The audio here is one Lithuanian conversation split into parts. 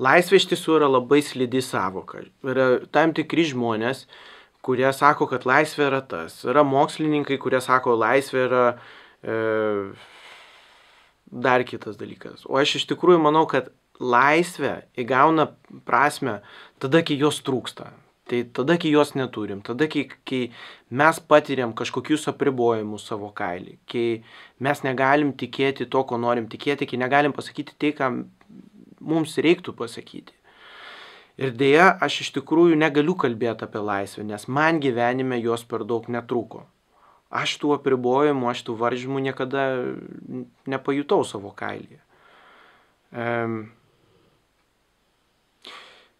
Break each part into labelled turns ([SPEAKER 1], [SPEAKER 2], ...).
[SPEAKER 1] laisvė iš tiesų yra labai slidi savoka. Yra tam tikri žmonės, kurie sako, kad laisvė yra tas. Yra mokslininkai, kurie sako, laisvė yra dar kitas dalykas. O aš iš tikrųjų manau, kad laisvė įgauna prasme tada, kai jos trūksta. Tai tada, kai jos neturim, tada, kai mes patiriam kažkokius apribojimus savo kailį, kai mes negalim tikėti to, ko norim tikėti, kai negalim pasakyti tai, ką mums reiktų pasakyti. Ir dėja, aš iš tikrųjų negaliu kalbėti apie laisvę, nes man gyvenime jos per daug netrūko. Aš tų apribojimų, aš tų varžymų niekada nepajutau savo kailyje.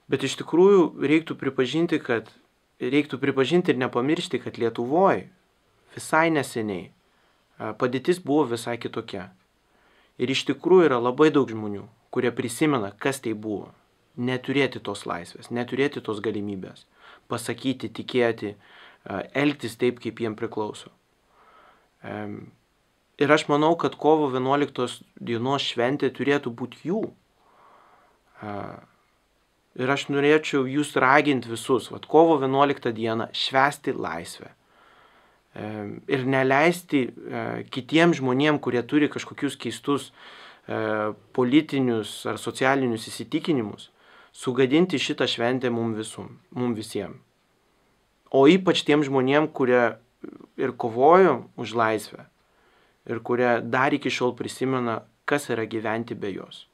[SPEAKER 1] Bet iš tikrųjų reiktų pripažinti ir nepamiršti, kad Lietuvoje visai neseniai padėtis buvo visai kitokia. Ir iš tikrųjų yra labai daug žmonių, kurie prisimena, kas tai buvo. Neturėti tos laisvės, neturėti tos galimybės, pasakyti, tikėti, elgtis taip, kaip jiem priklauso. Ir aš manau, kad kovo 11 dienos šventė turėtų būti jų. Ir aš norėčiau jūs raginti visus, kovo 11 dieną švęsti laisvę. Ir neleisti kitiems žmonėms, kurie turi kažkokius keistus politinius ar socialinius įsitikinimus, sugadinti šitą šventę mums visiems. O ypač tiem žmonėm, kurie ir kovojo už laisvę ir kurie dar iki šiol prisimena, kas yra gyventi be jos.